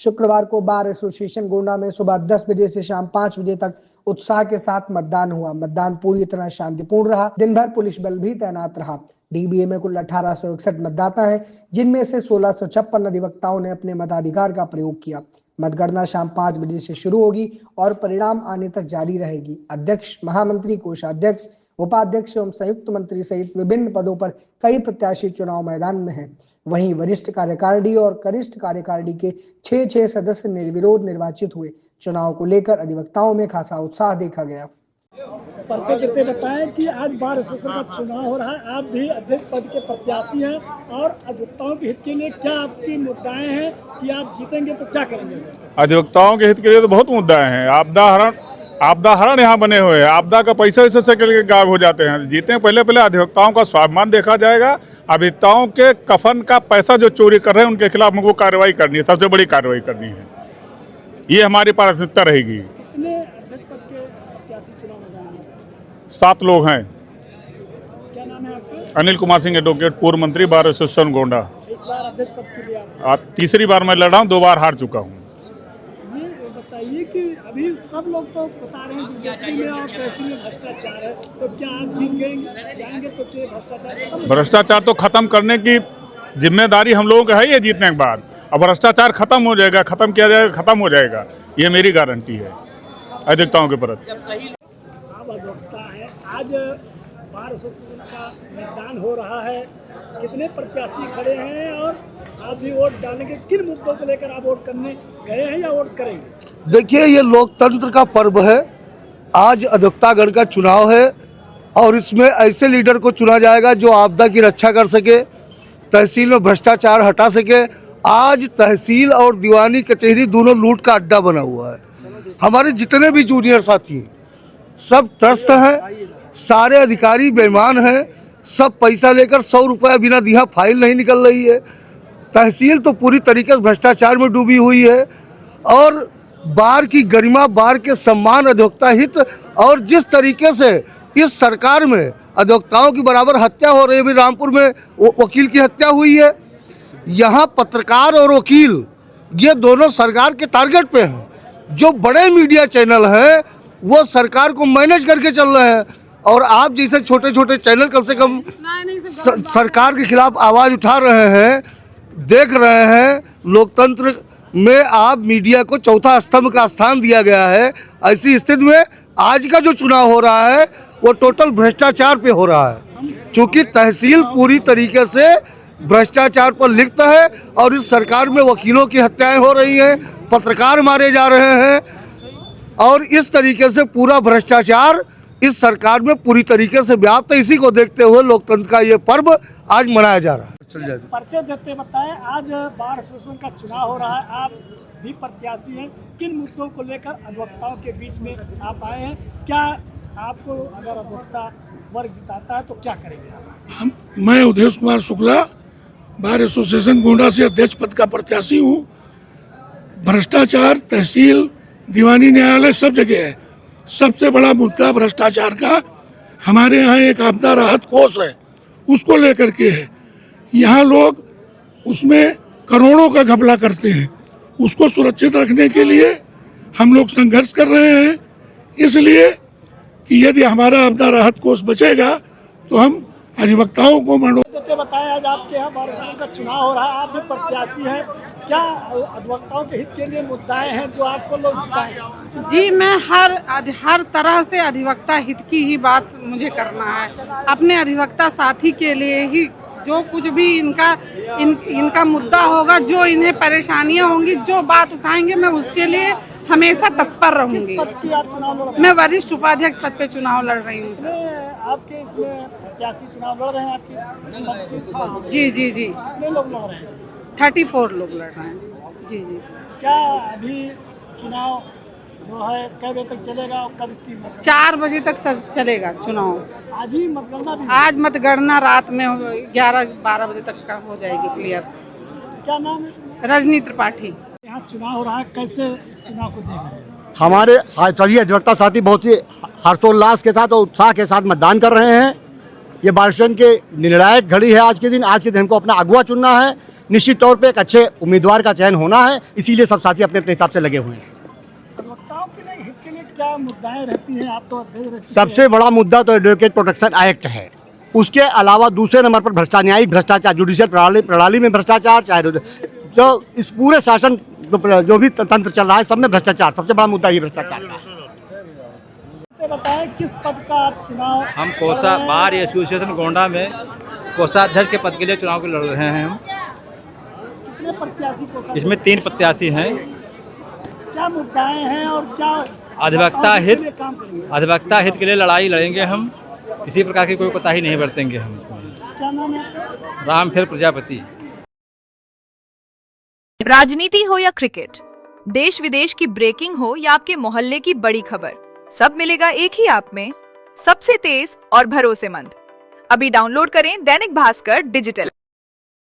शुक्रवार को bar association Gonda में सुबह 10 बजे से शाम 5 बजे तक उत्साह के साथ मतदान हुआ। मतदान पूरी तरह शांतिपूर्ण रहा। दिन भर पुलिस बल भी तैनात रहा। डीबीए में कुल 1861 मतदाता हैं, जिनमें से 1656 अधिवक्ताओं ने अपने मताधिकार का प्रयोग किया। मतगणना शाम 5 बजे से शुरू होगी और परिणाम आने तक जारी रहेगी। अध्यक्ष, महामंत्री, कोषाध्यक्ष, उपाध्यक्ष एवं संयुक्त मंत्री सहित विभिन्न पदों पर कई प्रत्याशी चुनाव मैदान में हैं। वहीं वरिष्ठ कार्यकारिणी और कनिष्ठ कार्यकारिणी के 6 सदस्य निर्विरोध निर्वाचित हुए। चुनाव को लेकर अधिवक्ताओं में खासा उत्साह देखा गया। परिचय देते बताएं कि आज बार एसोसिएशन का चुनाव हो रहा है, आप भी अध्यक्ष पद के प्रत्याशी हैं और अधिवक्ताओं के हित के लिए क्या आपकी मुद्दाएं हैं कि आप जीतेंगे तो क्या करेंगे? अधिवक्ताओं के हित के लिए तो बहुत मुद्दाएं हैं। आपदा हरण यहाँ बने हुए हैं। आपदा का पैसा इसे से के गायब हो जाते हैं। जीते पहले अधिवक्ताओं का स्वाभिमान देखा जाएगा। अधिवक्ताओं के कफन का पैसा जो चोरी कर रहे हैं उनके खिलाफ हमको कार्रवाई करनी है, सबसे बड़ी कार्रवाई करनी है। ये हमारी प्राथमिकता रहेगी। 7 लोग हैं। क्या नाम है आपका? अनिल कुमार सिंह एडवोकेट, पूर्व मंत्री, बार एसोसिएशन गोंडा। इस बार अध्यक्ष पद के लिए तीसरी बार मैं लड़ रहा हूँ, 2 बार हार चुका हूँ। ये बताइए कि अभी सब लोग तो बता रहे हैं कि में और तहसील में भ्रष्टाचार है, तो क्या आप जीत जाएंगे तो क्या भ्रष्टाचार तो खत्म करने की जिम्मेदारी हम लोगों का है। ये जीतने के बाद अब भ्रष्टाचार खत्म हो जाएगा, खत्म किया जाएगा, खत्म हो जाएगा, ये मेरी गारंटी है अधिवक्ताओं के प्रति। आप अधिवक्ता है, आज बार एसोसिएशन का मतदान हो रहा है, कितने प्रत्याशी खड़े हैं और आप भी वोट डालेंगे? किन मुद्दों को लेकर आप वोट करने गए हैं या वोट करेंगे? देखिए, ये लोकतंत्र का पर्व है। आज अधिवक्तागण का चुनाव है और इसमें ऐसे लीडर को चुना जाएगा जो आपदा की रक्षा कर सके, तहसील में भ्रष्टाचार हटा सके। आज तहसील और दीवानी कचहरी दोनों लूट का अड्डा बना हुआ है। हमारे जितने भी जूनियर साथी हैं सब त्रस्त हैं, सारे अधिकारी बेईमान हैं, सब पैसा लेकर 100 रुपया बिना दिया फाइल नहीं निकल रही है। तहसील तो पूरी तरीके से भ्रष्टाचार में डूबी हुई है और बार की गरिमा, बार के सम्मान, अधिवक्ता हित और जिस तरीके से इस सरकार में अधिवक्ताओं की बराबर हत्या हो रही है। अभी रामपुर में वकील की हत्या हुई है। यहाँ पत्रकार और वकील ये दोनों सरकार के टारगेट पे हैं। जो बड़े मीडिया चैनल हैं वो सरकार को मैनेज करके चल रहे हैं और आप जैसे छोटे छोटे चैनल कम से कम सरकार के खिलाफ आवाज़ उठा रहे हैं। देख रहे हैं लोकतंत्र में आप मीडिया को चौथा स्तंभ का स्थान दिया गया है। ऐसी स्थिति में आज का जो चुनाव हो रहा है वो टोटल भ्रष्टाचार पे हो रहा है, क्योंकि तहसील पूरी तरीके से भ्रष्टाचार पर लिप्त है और इस सरकार में वकीलों की हत्याएं हो रही हैं, पत्रकार मारे जा रहे हैं और इस तरीके से पूरा भ्रष्टाचार इस सरकार में पूरी तरीके से व्याप्त है। इसी को देखते हुए लोकतंत्र का ये पर्व आज मनाया जा रहा है। परिचय देते बताएं, आज बार एसोसिएशन का चुनाव हो रहा है, आप भी प्रत्याशी हैं, किन मुद्दों को लेकर अधिवक्ताओं के बीच में आप आए हैं? क्या आपको अगर अधिवक्ता वर्ग जिताता है तो क्या करेंगे? मैं उदेश कुमार शुक्ला, बार एसोसिएशन गोंडा से अध्यक्ष पद का प्रत्याशी हूँ। भ्रष्टाचार तहसील, दीवानी न्यायालय सब जगह है। सबसे बड़ा मुद्दा भ्रष्टाचार का हमारे यहाँ एक आपदा राहत कोष है, उसको लेकर के है। यहाँ लोग उसमें करोड़ों का घपला करते हैं। उसको सुरक्षित रखने के लिए हम लोग संघर्ष कर रहे हैं, इसलिए कि यदि हमारा आपदा राहत कोष बचेगा तो हम अधिवक्ताओं को बताया। आज आपके यहाँ बार एसोसिएशन का चुनाव हो रहा है, आप भी प्रत्याशी हैं, क्या अधिवक्ताओं के हित के लिए मुद्दाएं हैं जो आपको लोग जिताएं? जी, मैं हर तरह से अधिवक्ता हित की ही बात मुझे करना है। अपने अधिवक्ता साथी के लिए ही जो कुछ भी इनका मुद्दा होगा, जो इन्हें परेशानियां होंगी, जो बात उठाएंगे, मैं उसके लिए हमेशा तत्पर रहूंगी। मैं वरिष्ठ उपाध्यक्ष पद पे चुनाव लड़ रही हूँ सर। आपके इसमें प्रत्याशी चुनाव लड़ रहे हैं आपके? जी जी जी, कितने लोग लड़ रहे हैं? 34 लोग लड़ रहे हैं। जी जी। क्या अभी चुनाव जो है कब बजे तक चलेगा और कब इसकी? 4 बजे तक सर चलेगा चुनाव। आज ही मतगणना भी? आज मतगणना रात में 11-12 बजे तक का हो जाएगी क्लियर। क्या नाम है? रजनी त्रिपाठी। यहाँ चुनाव हो रहा है, कैसे इस चुनाव को देख रहे हैं? हमारे सभी अधिवक्ता साथी बहुत ही हर्षोल्लास के साथ और उत्साह के साथ मतदान कर रहे हैं। ये बार एसोसिएशन के निर्णायक घड़ी है आज के दिन। आज के दिन हमको अपना अगुवा चुनना है। निश्चित तौर पे एक अच्छे उम्मीदवार का चयन होना है, इसीलिए सब साथी अपने अपने हिसाब से लगे हुए हैं। अधिवक्ताओं के लिए हित के लिए क्या मुद्दाएं रहती हैं? आप तो अध्यक्ष रह चुके हैं। सबसे बड़ा मुद्दा तो एडवोकेट प्रोटेक्शन एक्ट है। उसके अलावा दूसरे नंबर पर भ्रष्टाचार, न्यायिक भ्रष्टाचार, जुडिशियल प्रणाली में भ्रष्टाचार, चाहे जो इस पूरे शासन जो भी तंत्र चल रहा है सब में भ्रष्टाचार, सबसे बड़ा मुद्दा ये भ्रष्टाचार का है। बताएं किस पद का आप चुनाव? हम कोसा बार एसोसिएशन गोंडा में कोषाध्यक्ष के पद के लिए चुनाव लड़ रहे हैं हम। कितने प्रत्याशी को? इसमें 3 प्रत्याशी हैं। क्या मुद्दाएं हैं और क्या अधिवक्ता हित, काम करेंगे? अधिवक्ता हित के लिए लड़ाई लड़ेंगे हम, किसी प्रकार की कोई कोताही नहीं बरतेंगे हम। क्या नाम है? रामफेर प्रजापति। राजनीति हो या क्रिकेट, देश विदेश की ब्रेकिंग हो या आपके मोहल्ले की बड़ी खबर, सब मिलेगा एक ही ऐप में, सबसे तेज और भरोसेमंद। अभी डाउनलोड करें दैनिक भास्कर डिजिटल।